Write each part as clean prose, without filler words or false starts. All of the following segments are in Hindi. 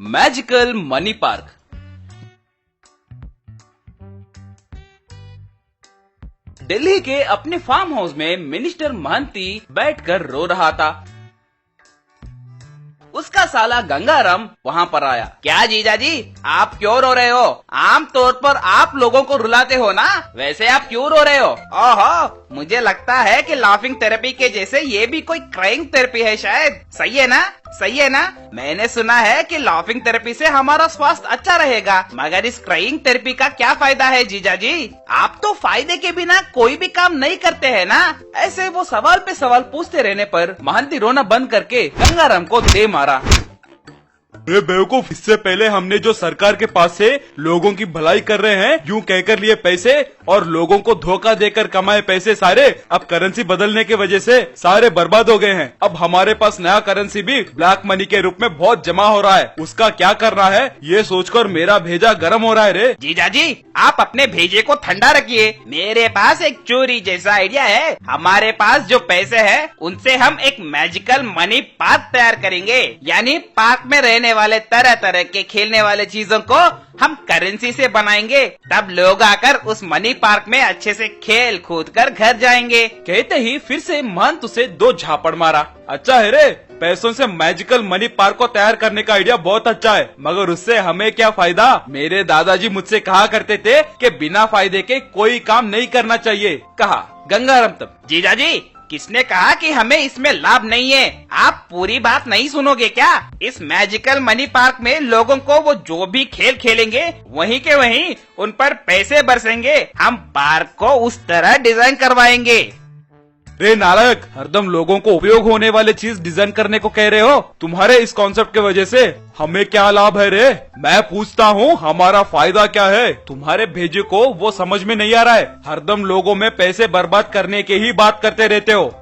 Magical money park. दिल्ली के अपने फार्म हाउस में मिनिस्टर महंती बैठकर रो रहा था। उसका साला गंगाराम वहाँ पर आया। क्या जीजा जी, आप क्यों रो रहे हो? आम तौर पर आप लोगों को रुलाते हो ना, वैसे आप क्यों रो रहे हो? ओहो, मुझे लगता है कि लाफिंग थेरेपी के जैसे ये भी कोई क्राइंग थेरेपी है शायद। सही है ना? सही है ना? मैंने सुना है कि लाफिंग थेरेपी से हमारा स्वास्थ्य अच्छा रहेगा, मगर इस क्राइंग थेरेपी का क्या फायदा है जीजा जी? आप तो फायदे के बिना कोई भी काम नहीं करते हैं ना। ऐसे वो सवाल पे सवाल पूछते रहने पर महंती रोना बंद करके गंगाराम को दे मारा। अरे बेवकूफ, इससे पहले हमने जो सरकार के पास से लोगों की भलाई कर रहे हैं यूं कहकर लिए पैसे और लोगों को धोखा देकर कमाए पैसे सारे अब करेंसी बदलने की वजह से सारे बर्बाद हो गए हैं। अब हमारे पास नया करेंसी भी ब्लैक मनी के रूप में बहुत जमा हो रहा है। उसका क्या करना है ये सोचकर मेरा भेजा गर्म हो रहा है रे। जीजा जी, आप अपने भेजे को ठंडा रखिए। मेरे पास एक चोरी जैसा आइडिया है। हमारे पास जो पैसे हैं उनसे हम एक मैजिकल मनी पार्क तैयार करेंगे, यानी पार्क में रहने वाले तरह तरह के खेलने वाले चीजों को हम करेंसी से बनाएंगे। तब लोग आकर उस मनी पार्क में अच्छे से खेल कूद कर घर जाएंगे। कहते ही फिर से महंत उसे दो झापड़ मारा। अच्छा है रे, पैसों से मैजिकल मनी पार्क को तैयार करने का आइडिया बहुत अच्छा है, मगर उससे हमें क्या फायदा? मेरे दादाजी मुझसे कहा करते थे कि बिना फायदे के कोई काम नहीं करना चाहिए, कहा गंगाराम तब। जीजा जी, किसने कहा कि हमें इसमें लाभ नहीं है? आप पूरी बात नहीं सुनोगे क्या? इस मैजिकल मनी पार्क में लोगों को वो जो भी खेल खेलेंगे वहीं के वहीं उन पर पैसे बरसेंगे। हम पार्क को उस तरह डिजाइन करवाएंगे। रे नालायक, हरदम लोगों को उपयोग होने वाले चीज डिजाइन करने को कह रहे हो। तुम्हारे इस कॉन्सेप्ट के वजह से हमें क्या लाभ है रे? मैं पूछता हूँ हमारा फायदा क्या है? तुम्हारे भेजे को वो समझ में नहीं आ रहा है। हरदम लोगों में पैसे बर्बाद करने की ही बात करते रहते हो।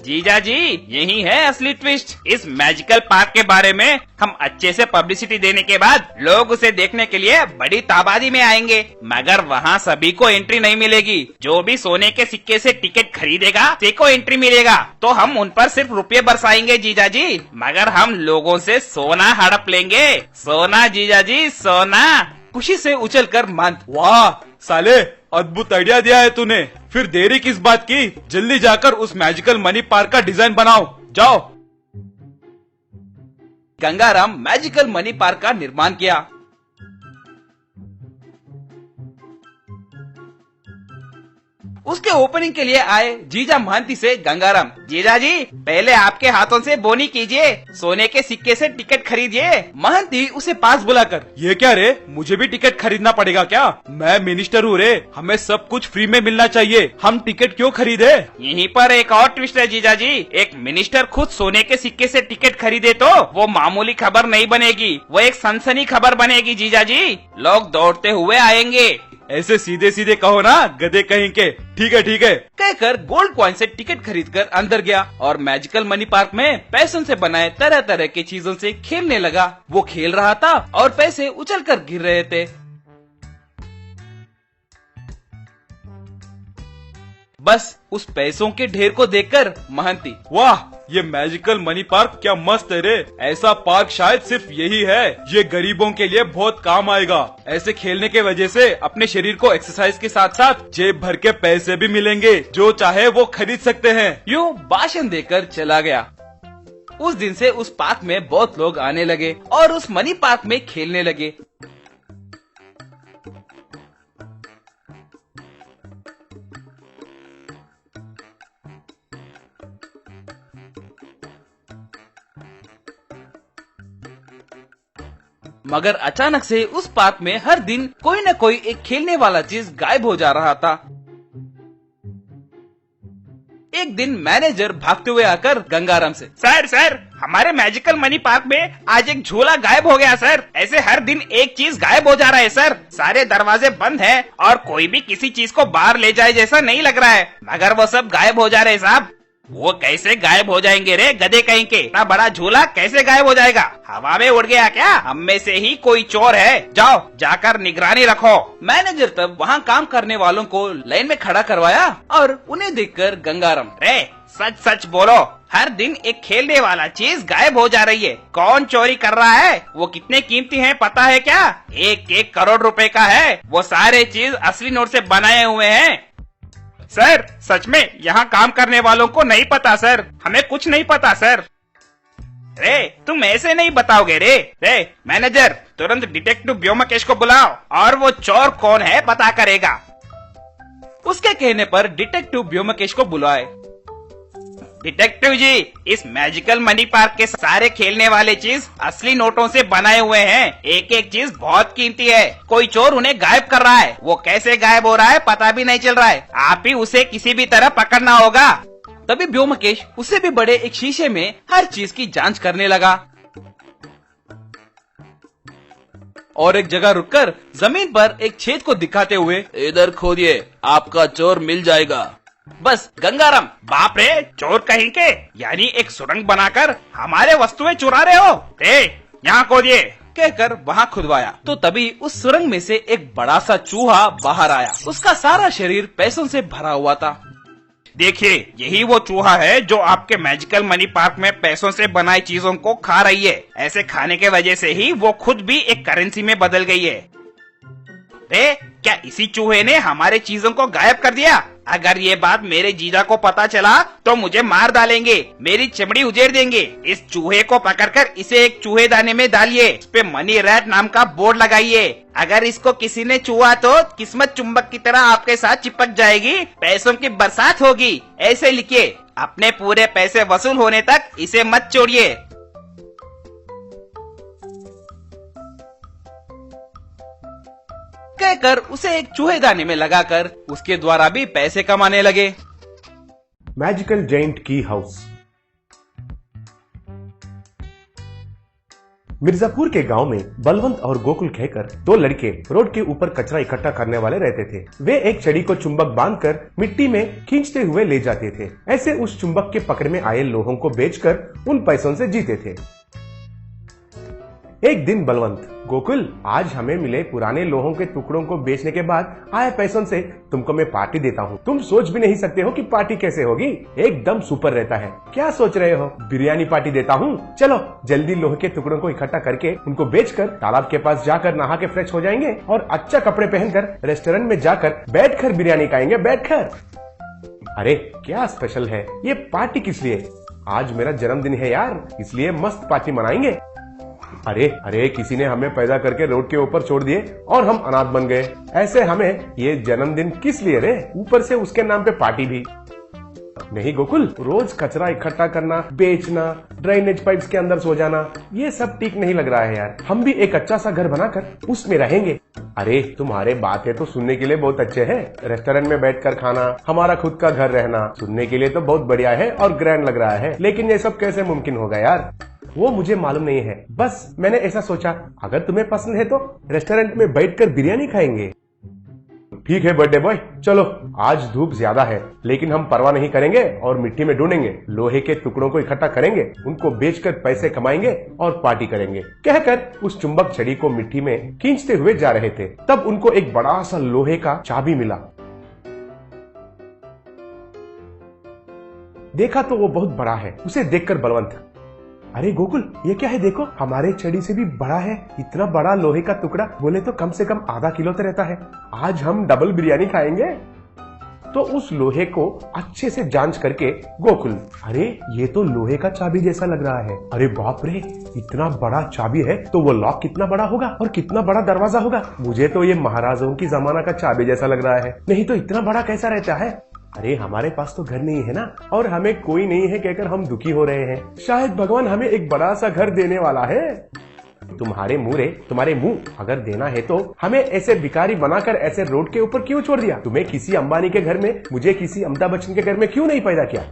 जीजा जी, यही है असली ट्विस्ट। इस मैजिकल पार्क के बारे में हम अच्छे से पब्लिसिटी देने के बाद लोग उसे देखने के लिए बड़ी तादाद में आएंगे, मगर वहाँ सभी को एंट्री नहीं मिलेगी। जो भी सोने के सिक्के से टिकट खरीदेगा उसे को एंट्री मिलेगा। तो हम उन पर सिर्फ रुपये बरसाएंगे जीजा जी, मगर हम लोगों से सोना हड़प लेंगे। सोना जीजा जी, सोना। खुशी से उछलकर महंत, वाह साले, अद्भुत आइडिया दिया है तूने। फिर देरी किस बात की? जल्दी जाकर उस मैजिकल मनी पार्क का डिजाइन बनाओ, जाओ। गंगाराम मैजिकल मनी पार्क का निर्माण किया। उसके ओपनिंग के लिए आए जीजा महंती से गंगाराम, जीजा जी पहले आपके हाथों से बोनी कीजिए, सोने के सिक्के से टिकट खरीदिए। महंती उसे पास बुलाकर, ये क्या रे, मुझे भी टिकट खरीदना पड़ेगा क्या? मैं मिनिस्टर हूँ रे, हमें सब कुछ फ्री में मिलना चाहिए, हम टिकट क्यों खरीदे? यहीं पर एक और ट्विस्ट है जीजा जी। एक मिनिस्टर खुद सोने के सिक्के से टिकट खरीदे तो वो मामूली खबर नहीं बनेगी, वो एक सनसनी खबर बनेगी जीजा जी। लोग दौड़ते हुए आएंगे। ऐसे सीधे सीधे कहो ना, गधे कहीं के। ठीक है ठीक है, कहकर गोल्ड कॉइन से टिकट खरीदकर अंदर गया और मैजिकल मनी पार्क में पैसों से बनाए तरह तरह की चीजों से खेलने लगा। वो खेल रहा था और पैसे उछलकर गिर रहे थे। बस उस पैसों के ढेर को देखकर महंती, वाह ये मैजिकल मनी पार्क क्या मस्त है रे। ऐसा पार्क शायद सिर्फ यही है, ये गरीबों के लिए बहुत काम आएगा। ऐसे खेलने के वजह से अपने शरीर को एक्सरसाइज के साथ साथ जेब भर के पैसे भी मिलेंगे, जो चाहे वो खरीद सकते हैं। यूँ भाषण देकर चला गया। उस दिन से उस पार्क में बहुत लोग आने लगे और उस मनी पार्क में खेलने लगे। मगर अचानक से उस पार्क में हर दिन कोई न कोई एक खेलने वाला चीज गायब हो जा रहा था। एक दिन मैनेजर भागते हुए आकर गंगाराम से, सर हमारे मैजिकल मनी पार्क में आज एक झूला गायब हो गया सर। ऐसे हर दिन एक चीज गायब हो जा रहा है सर। सारे दरवाजे बंद हैं और कोई भी किसी चीज को बाहर ले जाए जैसा नहीं लग रहा है, मगर वो सब गायब हो जा रहे हैं साहब। वो कैसे गायब हो जाएंगे रे गधे कहीं के? इतना बड़ा झूला कैसे गायब हो जाएगा? हवा में उड़ गया क्या? हम में से ही कोई चोर है, जाओ जाकर निगरानी रखो। मैनेजर तब वहाँ काम करने वालों को लाइन में खड़ा करवाया और उन्हें देखकर गंगाराम, रे सच सच बोलो, हर दिन एक खेलने वाला चीज गायब हो जा रही है। कौन चोरी कर रहा है? वो कितने कीमती है पता है क्या? 1-1 करोड़ रुपए का है। वो सारे चीज असली नोट से बनाए हुए हैं। सर सच में यहाँ काम करने वालों को नहीं पता सर, हमें कुछ नहीं पता सर। रे तुम ऐसे नहीं बताओगे रे। मैनेजर तुरंत डिटेक्टिव ब्योमकेश को बुलाओ और वो चोर कौन है पता करेगा। उसके कहने पर डिटेक्टिव ब्योमकेश को बुलाए। डिटेक्टिव जी, इस मैजिकल मनी पार्क के सारे खेलने वाले चीज असली नोटों से बनाए हुए हैं। एक एक चीज बहुत कीमती है। कोई चोर उन्हें गायब कर रहा है। वो कैसे गायब हो रहा है पता भी नहीं चल रहा है। आप ही उसे किसी भी तरह पकड़ना होगा। तभी ब्योमकेश उससे भी बड़े एक शीशे में हर चीज की जांच करने लगा और एक जगह रुककर जमीन पर एक छेद को दिखाते हुए, इधर खोदिए, आपका चोर मिल जाएगा। बस गंगाराम, बाप रे, चोर कहीं के, यानी एक सुरंग बनाकर हमारे वस्तुएं चुरा रहे हो। यहाँ खोदिए कहकर वहाँ खुदवाया तो तभी उस सुरंग में से एक बड़ा सा चूहा बाहर आया। उसका सारा शरीर पैसों से भरा हुआ था। देखिए, यही वो चूहा है जो आपके मैजिकल मनी पार्क में पैसों से बनाई चीजों को खा रही है। ऐसे खाने के वजह से ही वो खुद भी एक करेंसी में बदल गई है। क्या इसी चूहे ने हमारे चीजों को गायब कर दिया? अगर ये बात मेरे जीजा को पता चला तो मुझे मार डालेंगे, मेरी चमड़ी उजेड़ देंगे। इस चूहे को पकड़कर इसे एक चूहेदानी में डालिए, इस पे मनी रैट नाम का बोर्ड लगाइए। अगर इसको किसी ने छुआ तो किस्मत चुंबक की तरह आपके साथ चिपक जाएगी, पैसों की बरसात होगी। ऐसे लिखिए। अपने पूरे पैसे वसूल होने तक इसे मत छोड़िए। कहकर उसे एक चूहेदानी में लगाकर उसके द्वारा भी पैसे कमाने लगे। मैजिकल जायंट की हाउस। मिर्जापुर के गांव में बलवंत और गोकुल कहकर दो लड़के रोड के ऊपर कचरा इकट्ठा करने वाले रहते थे। वे एक छड़ी को चुंबक बांधकर मिट्टी में खींचते हुए ले जाते थे। ऐसे उस चुंबक के पकड़ में आए लोगों को बेचकर उन पैसों से जीते थे। एक दिन बलवंत, गोकुल, आज हमें मिले पुराने लोहों के टुकड़ों को बेचने के बाद आए पैसों से तुमको मैं पार्टी देता हूँ। तुम सोच भी नहीं सकते हो कि पार्टी कैसे होगी, एकदम सुपर रहता है। क्या सोच रहे हो? बिरयानी पार्टी देता हूँ। चलो जल्दी लोहे के टुकड़ों को इकट्ठा करके उनको बेचकर तालाब के पास जाकर नहा के फ्रेश हो जाएंगे और अच्छा कपड़े पहनकर रेस्टोरेंट में जाकर बैठकर बिरयानी खाएंगे, बैठकर। अरे क्या स्पेशल है ये पार्टी? किस लिए? आज मेरा जन्मदिन है यार, इसलिए मस्त पार्टी मनाएंगे। अरे किसी ने हमें पैदा करके रोड के ऊपर छोड़ दिए और हम अनाथ बन गए। ऐसे हमें ये जन्मदिन किस लिए रे? ऊपर से उसके नाम पे पार्टी भी नहीं। गोकुल, रोज कचरा इकट्ठा करना, बेचना, ड्रेनेज पाइप्स के अंदर सो जाना, ये सब ठीक नहीं लग रहा है यार। हम भी एक अच्छा सा घर बनाकर उसमें रहेंगे। अरे तुम्हारे बातें तो सुनने के लिए बहुत अच्छे हैं। रेस्टोरेंट में बैठकर खाना, हमारा खुद का घर रहना, सुनने के लिए तो बहुत बढ़िया है और ग्रैंड लग रहा है, लेकिन ये सब कैसे मुमकिन होगा यार? वो मुझे मालूम नहीं है, बस मैंने ऐसा सोचा अगर तुम्हें पसंद है तो रेस्टोरेंट में बैठकर बिरयानी खाएंगे। ठीक है बर्थडे बॉय, चलो आज धूप ज्यादा है लेकिन हम परवाह नहीं करेंगे और मिट्टी में ढूंढेंगे, लोहे के टुकड़ों को इकट्ठा करेंगे, उनको बेचकर पैसे कमाएंगे और पार्टी करेंगे। कहकर उस चुंबक छड़ी को मिट्टी में खींचते हुए जा रहे थे। तब उनको एक बड़ा सा लोहे का चाबी मिला। देखा तो वो बहुत बड़ा है। उसे देखकर बलवंत, अरे गोकुल, ये क्या है? देखो, हमारे छड़ी से भी बड़ा है। इतना बड़ा लोहे का टुकड़ा, बोले तो कम से कम आधा किलो तो रहता है। आज हम डबल बिरयानी खाएंगे। तो उस लोहे को अच्छे से जांच करके गोकुल, अरे ये तो लोहे का चाबी जैसा लग रहा है। अरे बाप रे, इतना बड़ा चाबी है तो वो लॉक कितना बड़ा होगा और कितना बड़ा दरवाजा होगा। मुझे तो ये महाराजाओं की जमाना का चाबी जैसा लग रहा है, नहीं तो इतना बड़ा कैसा रहता है। अरे हमारे पास तो घर नहीं है ना, और हमें कोई नहीं है कहकर हम दुखी हो रहे हैं। शायद भगवान हमें एक बड़ा सा घर देने वाला है। तुम्हारे मुंह अगर देना है तो हमें ऐसे भिखारी बनाकर ऐसे रोड के ऊपर क्यों छोड़ दिया? तुम्हें किसी अंबानी के घर में, मुझे किसी अमिताभ बच्चन के घर में क्यों नहीं पैदा किया?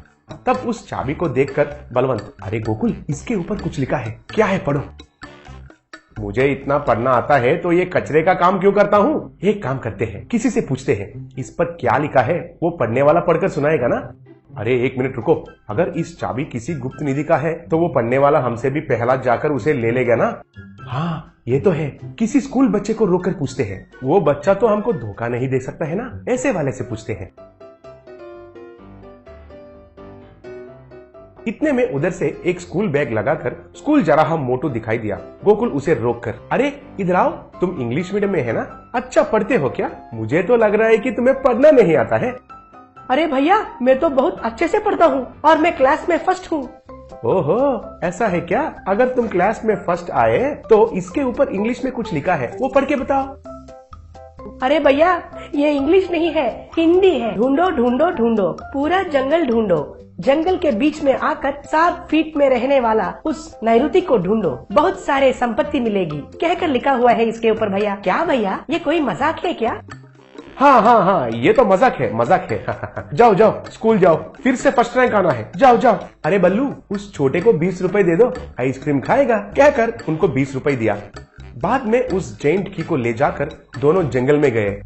तब उस चाबी को देखकर बलवंत, अरे गोकुल, इसके ऊपर कुछ लिखा है। क्या है? पढ़ो। मुझे इतना पढ़ना आता है तो ये कचरे का काम क्यों करता हूँ? एक काम करते हैं, किसी से पूछते हैं इस पर क्या लिखा है। वो पढ़ने वाला पढ़कर सुनाएगा ना। अरे एक मिनट रुको, अगर इस चाबी किसी गुप्त निधि का है तो वो पढ़ने वाला हमसे भी पहला जाकर उसे ले लेगा ना। हाँ ये तो है। किसी स्कूल बच्चे को रोककर पूछते हैं, वो बच्चा तो हमको धोखा नहीं दे सकता है ना, ऐसे वाले से पूछते हैं। इतने में उधर से एक स्कूल बैग लगाकर स्कूल जा रहा मोटू दिखाई दिया। गोकुल उसे रोक कर, अरे इधर आओ, तुम इंग्लिश मीडियम में है ना? अच्छा पढ़ते हो क्या? मुझे तो लग रहा है कि तुम्हें पढ़ना नहीं आता है। अरे भैया, मैं तो बहुत अच्छे से पढ़ता हूँ और मैं क्लास में फर्स्ट हूँ। ओहो, ऐसा है क्या? अगर तुम क्लास में फर्स्ट आए तो इसके ऊपर इंग्लिश में कुछ लिखा है, वो पढ़ के बताओ। अरे भैया, ये इंग्लिश नहीं है, हिंदी है। ढूंढो ढूंढो ढूंढो, पूरा जंगल ढूंढो, जंगल के बीच में आकर 7 फीट में रहने वाला उस नैऋति को ढूंढो, बहुत सारे संपत्ति मिलेगी, कहकर लिखा हुआ है इसके ऊपर। भैया क्या भैया, ये कोई मजाक है क्या? हाँ हाँ हाँ, ये तो मजाक है, मजाक है। जाओ जाओ, स्कूल जाओ, फिर से फर्स्ट रैंक आना है, जाओ जाओ। अरे बल्लू, उस छोटे को 20 रुपए दे दो, आइसक्रीम खाएगा, कहकर उनको 20 रुपए दिया। बाद में उस जेंट की को ले जाकर दोनों जंगल में गए।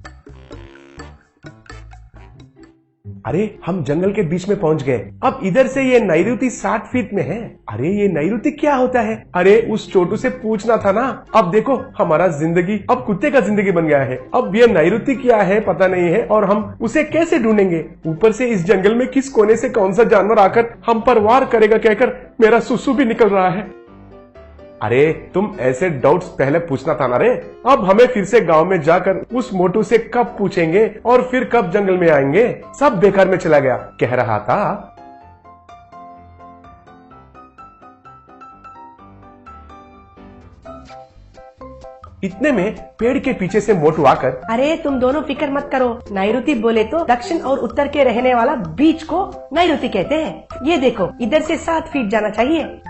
अरे हम जंगल के बीच में पहुंच गए। अब इधर से ये नैऋति 60 फीट में है। अरे ये नैऋति क्या होता है? अरे उस छोटू से पूछना था ना। अब देखो, हमारा जिंदगी अब कुत्ते का जिंदगी बन गया है। अब ये नैऋति क्या है पता नहीं है और हम उसे कैसे ढूंढेंगे? ऊपर से इस जंगल में किस कोने से कौन सा जानवर आकर हम पर वार करेगा कहकर मेरा सुसु भी निकल रहा है। अरे तुम ऐसे डाउट्स पहले पूछना था ना रे। अब हमें फिर से गांव में जाकर उस मोटू से कब पूछेंगे और फिर कब जंगल में आएंगे? सब बेकार में चला गया, कह रहा था। इतने में पेड़ के पीछे से मोटू आकर, अरे तुम दोनों फिक्र मत करो, नैऋति बोले तो दक्षिण और उत्तर के रहने वाला बीच को नैऋति कहते हैं। ये देखो, इधर से 7 फीट जाना चाहिए।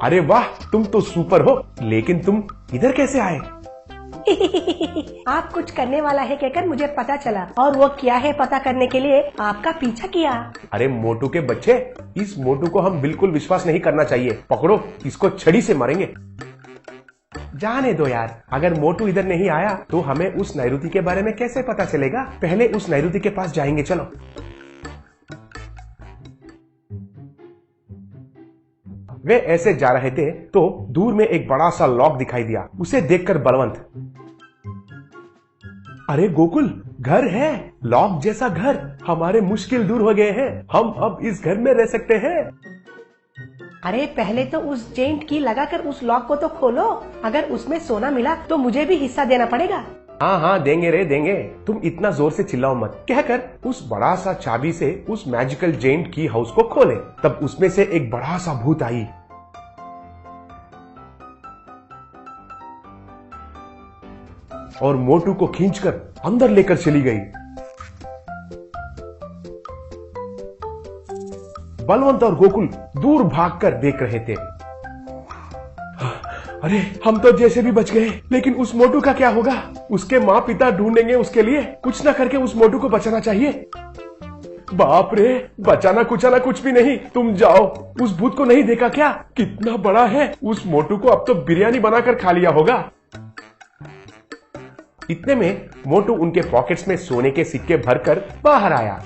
अरे वाह, तुम तो सुपर हो, लेकिन तुम इधर कैसे आए? आप कुछ करने वाला है कहकर मुझे पता चला और वो क्या है पता करने के लिए आपका पीछा किया। अरे मोटू के बच्चे, इस मोटू को हम बिल्कुल विश्वास नहीं करना चाहिए। पकड़ो, इसको छड़ी से मारेंगे। जाने दो यार, अगर मोटू इधर नहीं आया तो हमें उस नैऋति के बारे में कैसे पता चलेगा? पहले उस नैऋति के पास जाएंगे, चलो। वे ऐसे जा रहे थे तो दूर में एक बड़ा सा लॉक दिखाई दिया। उसे देखकर बलवंत, अरे गोकुल, घर है, लॉक जैसा घर। हमारे मुश्किल दूर हो गए हैं, हम अब इस घर में रह सकते हैं। अरे पहले तो उस जेंट की लगाकर उस लॉक को तो खोलो, अगर उसमें सोना मिला तो मुझे भी हिस्सा देना पड़ेगा। हाँ हाँ, देंगे रे देंगे, तुम इतना जोर से चिल्लाओ मत, कहकर उस बड़ा सा चाबी से उस मैजिकल जेंट की हाउस को खोले। तब उसमें से एक बड़ा सा भूत आई। और मोटू को खींचकर अंदर लेकर चली गई। बलवंत और गोकुल दूर भागकर देख रहे थे। अरे हम तो जैसे भी बच गए, लेकिन उस मोटू का क्या होगा? उसके माँ पिता ढूंढेंगे उसके लिए, कुछ ना करके उस मोटू को बचाना चाहिए। बाप रे, बचाना कुचाना कुछ भी नहीं, तुम जाओ। उस भूत को नहीं देखा क्या? कितना बड़ा है। उस मोटू को अब तो बिरयानी बनाकर खा लिया होगा। इतने में मोटू उनके पॉकेट्स में सोने के सिक्के भरकर बाहर आया।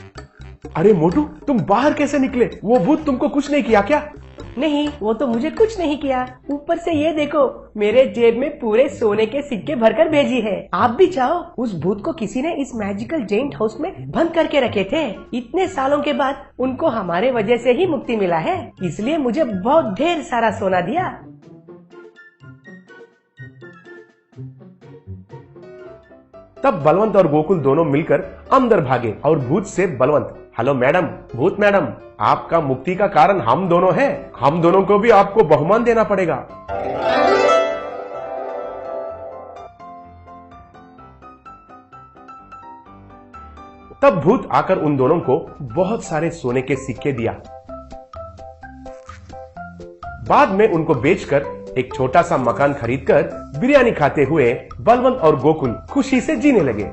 अरे मोटू, तुम बाहर कैसे निकले? वो भूत तुमको कुछ नहीं किया क्या? नहीं, वो तो मुझे कुछ नहीं किया। ऊपर से ये देखो, मेरे जेब में पूरे सोने के सिक्के भरकर भेजी है। आप भी जाओ। उस भूत को किसी ने इस मैजिकल जेंट हाउस में बंद करके रखे थे। इतने सालों के बाद उनको हमारे वजह से ही मुक्ति मिला है, इसलिए मुझे बहुत ढेर सारा सोना दिया। तब बलवंत और गोकुल दोनों मिलकर अंदर भागे और भूत से बलवंत, हेलो मैडम, भूत मैडम, आपका मुक्ति का कारण हम दोनों हैं। हम दोनों को भी आपको बहुमान देना पड़ेगा। तब भूत आकर उन दोनों को बहुत सारे सोने के सिक्के दिया। बाद में उनको बेचकर एक छोटा सा मकान खरीदकर बिरयानी खाते हुए बलवंत और गोकुल खुशी से जीने लगे।